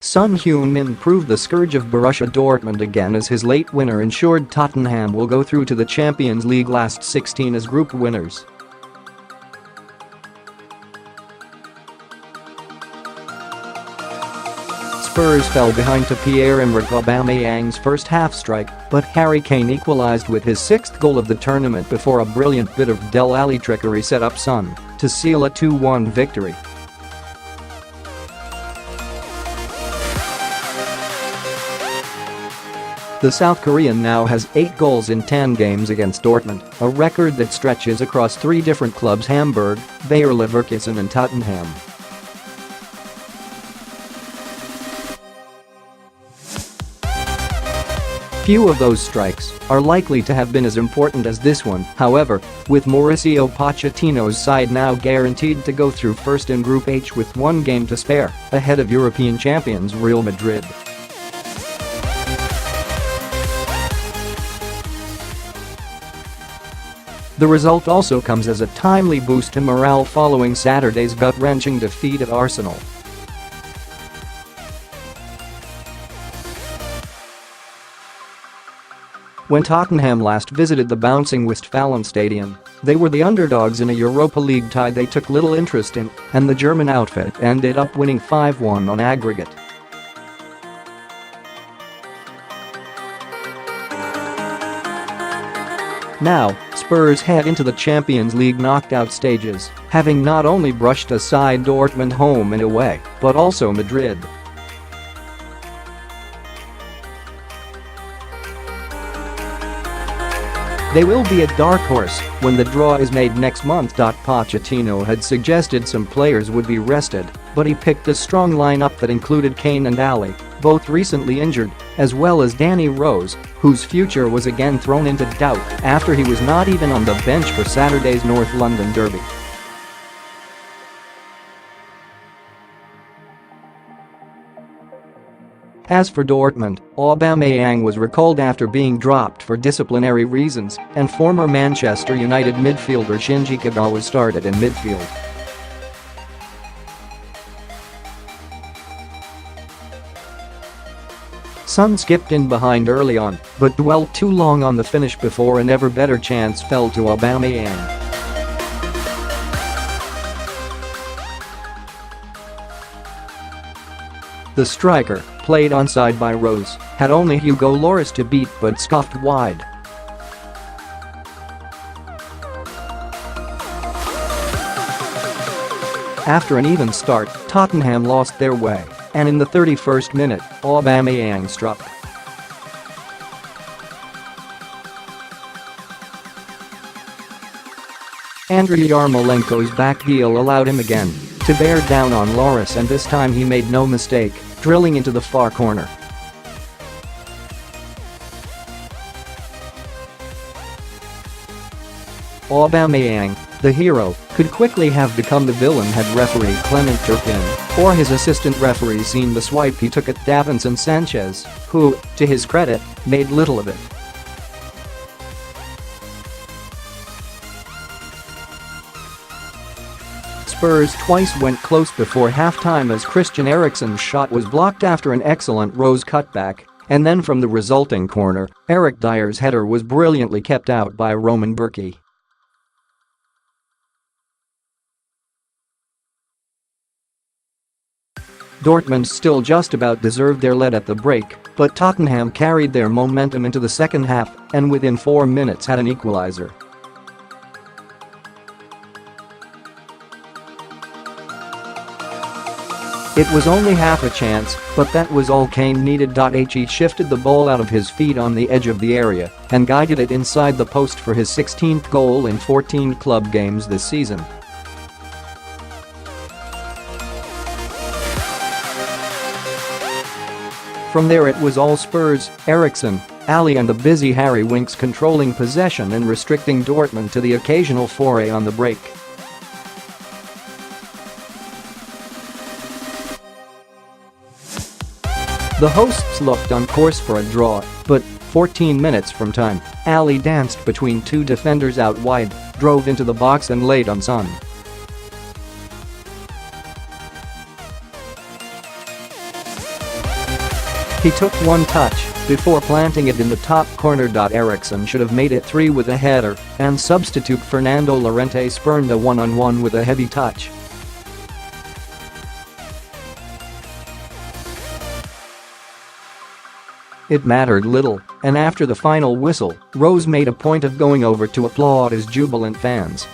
Son Heung-min proved the scourge of Borussia Dortmund again as his late winner ensured Tottenham will go through to the Champions League last 16 as group winners. Spurs fell behind to Pierre-Emerick Aubameyang's first half strike, but Harry Kane equalised with his sixth goal of the tournament before a brilliant bit of Dele Alli trickery set up Son to seal a 2-1 victory. The South Korean now has 8 goals in 10 games against Dortmund, a record that stretches across 3 different clubs: Hamburg, They, Leverkusen and Tottenham. Few of those strikes are likely to have been as important as this one, however, with Mauricio Pochettino's side now guaranteed to go through first in Group H with 1 game to spare, ahead of European champions Real Madrid. The result also comes as a timely boost to morale following Saturday's gut-wrenching defeat at Arsenal. When Tottenham last visited the bouncing Westfalenstadion, they were the underdogs in a Europa League tie they took little interest in, and the German outfit ended up winning 5-1 on aggregate. Now, Spurs head into the Champions League knockout stages, having not only brushed aside Dortmund home and away, but also Madrid. They will be a dark horse when the draw is made next month. Pochettino had suggested some players would be rested, but he picked a strong lineup that included Kane and Alli, both recently injured, as well as Danny Rose, whose future was again thrown into doubt after he was not even on the bench for Saturday's North London derby. As for Dortmund, Aubameyang was recalled after being dropped for disciplinary reasons, and former Manchester United midfielder Shinji Kagawa started in midfield. Son skipped in behind early on, but dwelt too long on the finish before an ever better chance fell to Aubameyang. The striker, played onside by Rose, had only Hugo Lloris to beat but scuffed wide. After an even start, Tottenham lost their way, and in the 31st minute, Aubameyang struck. Andriy Yarmolenko's back heel allowed him again to bear down on Lloris, and this time he made no mistake, drilling into the far corner. Aubameyang, the hero, could quickly have become the villain had referee Clement Turpin or his assistant referee seen the swipe he took at Davinson Sanchez, who, to his credit, made little of it. Spurs twice went close before halftime as Christian Eriksen's shot was blocked after an excellent Rose cutback, and then from the resulting corner, Eric Dier's header was brilliantly kept out by Roman Burki. Dortmund still just about deserved their lead at the break, but Tottenham carried their momentum into the second half and within 4 minutes had an equalizer. It was only half a chance, but that was all Kane needed. He shifted the ball out of his feet on the edge of the area and guided it inside the post for his 16th goal in 14 club games this season. From there it was all Spurs, Eriksen, Alli and the busy Harry Winks controlling possession and restricting Dortmund to the occasional foray on the break. The hosts looked on course for a draw, but 14 minutes from time, Alli danced between 2 defenders out wide, drove into the box and laid on Son. He took one touch before planting it in the top corner. Eriksen should have made it 3 with a header, and substitute Fernando Llorente spurned a one-on-one with a heavy touch. It mattered little, and after the final whistle, Rose made a point of going over to applaud his jubilant fans.